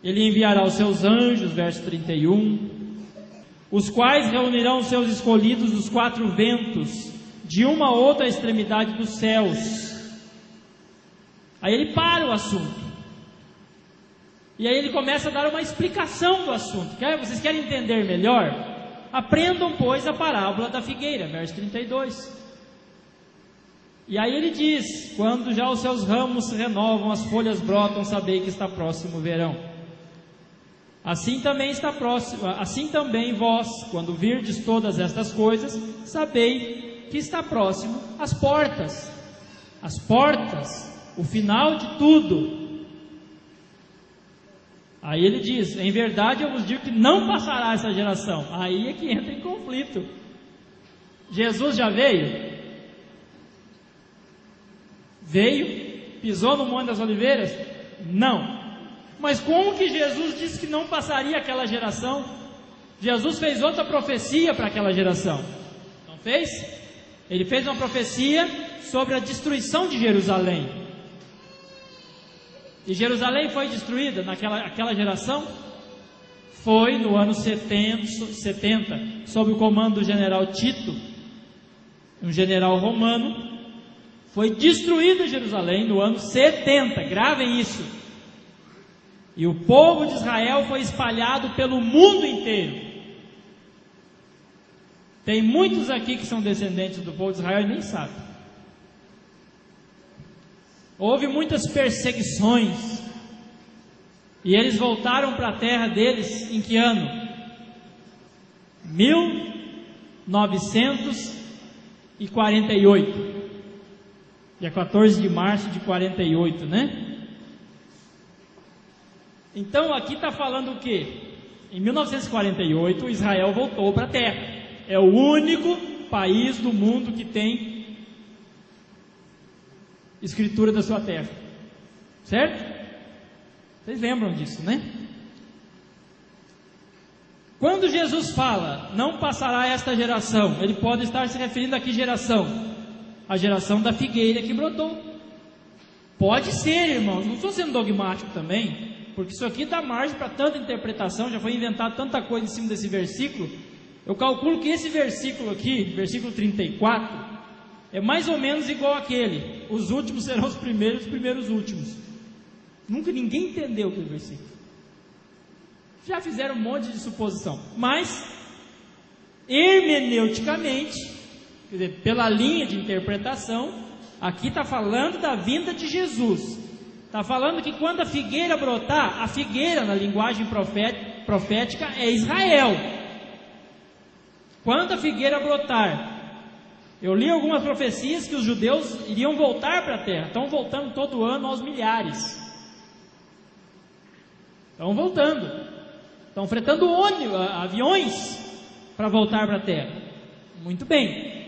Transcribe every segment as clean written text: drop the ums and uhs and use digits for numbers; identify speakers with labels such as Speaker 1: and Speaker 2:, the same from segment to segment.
Speaker 1: Ele enviará os seus anjos, verso 31, os quais reunirão os seus escolhidos dos 4 ventos, de uma a outra extremidade dos céus. Aí ele para o assunto. E aí ele começa a dar uma explicação do assunto. Vocês querem entender melhor? Aprendam, pois, a parábola da figueira, verso 32. E aí ele diz: quando já os seus ramos se renovam, as folhas brotam, sabei que está próximo o verão. Assim também vós, quando virdes todas estas coisas, sabei que está próximo as portas, o final de tudo. Aí ele diz: em verdade eu vos digo que não passará essa geração. Aí é que entra em conflito. Jesus já veio? Pisou no Monte das Oliveiras? Não. Mas como que Jesus disse que não passaria aquela geração? Jesus fez outra profecia para aquela geração, não fez? Ele fez uma profecia sobre a destruição de Jerusalém. E Jerusalém foi destruída naquela geração? Foi no ano 70, sob o comando do general Tito, um general romano. Foi destruída Jerusalém no ano 70, gravem isso. E o povo de Israel foi espalhado pelo mundo inteiro. Tem muitos aqui que são descendentes do povo de Israel e nem sabem. Houve muitas perseguições. E eles voltaram para a terra deles em que ano? 1948. Dia 14 de março de 48, né? Então aqui está falando o quê? Em 1948 Israel voltou para a terra. É o único país do mundo que tem escritura da sua terra, certo? Vocês lembram disso, né? Quando Jesus fala, não passará esta geração, ele pode estar se referindo a que geração? A geração da figueira que brotou. Pode ser, irmãos, não estou sendo dogmático também, porque isso aqui dá margem para tanta interpretação, já foi inventado tanta coisa em cima desse versículo. Eu calculo que esse versículo aqui, versículo 34, é mais ou menos igual àquele: os últimos serão os primeiros os últimos. Ninguém entendeu aquele versículo. Já fizeram um monte de suposição, mas hermeneuticamente, quer dizer, pela linha de interpretação, aqui está falando da vinda de Jesus. Está falando que quando a figueira brotar, a figueira na linguagem profética é Israel. Quando a figueira brotar, eu li algumas profecias que os judeus iriam voltar para a terra. Estão voltando todo ano aos milhares. Estão voltando. Estão fretando aviões para voltar para a terra. Muito bem.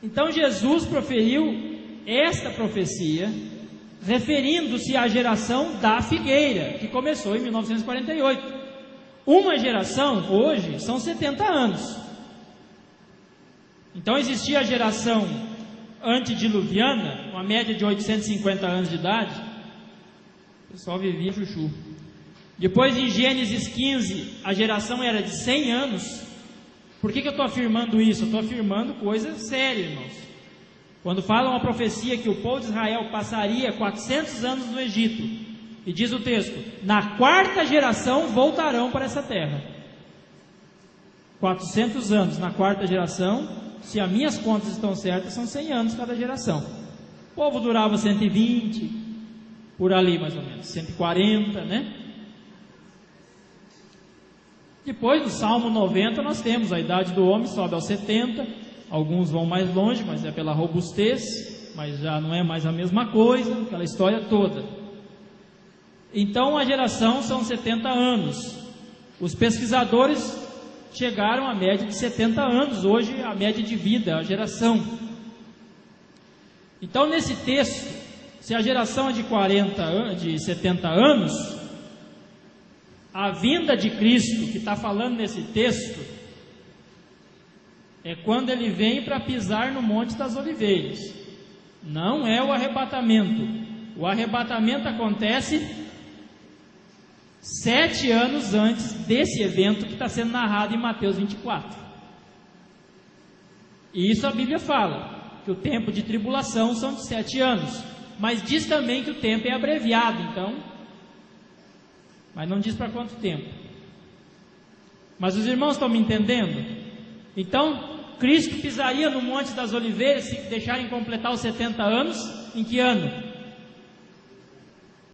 Speaker 1: Então Jesus proferiu esta profecia, referindo-se à geração da figueira, que começou em 1948. Uma geração, hoje, são 70 anos. Então existia a geração antediluviana, uma média de 850 anos de idade. O pessoal vivia chuchu. Depois, em Gênesis 15, a geração era de 100 anos. Por que eu estou afirmando isso? Eu estou afirmando coisa séria, irmãos. Quando fala uma profecia que o povo de Israel passaria 400 anos no Egito, e diz o texto: na 4ª geração voltarão para essa terra. 400 anos na 4ª geração, se as minhas contas estão certas, são 100 anos cada geração. O povo durava 120, por ali mais ou menos, 140, né? Depois do Salmo 90 nós temos a idade do homem sobe aos 70. Alguns vão mais longe, mas é pela robustez, mas já não é mais a mesma coisa, aquela história toda. Então a geração são 70 anos. Os pesquisadores chegaram à média de 70 anos, hoje a média de vida, a geração. Então nesse texto, se a geração é de 70 anos, a vinda de Cristo, que está falando nesse texto, é quando ele vem para pisar no Monte das Oliveiras. Não é o arrebatamento. O arrebatamento acontece 7 anos antes desse evento que está sendo narrado em Mateus 24. E isso a Bíblia fala, que o tempo de tribulação são de 7 anos. Mas diz também que o tempo é abreviado, então. Mas não diz para quanto tempo. Mas os irmãos estão me entendendo? Então, Cristo pisaria no Monte das Oliveiras se deixarem completar os 70 anos. Em que ano?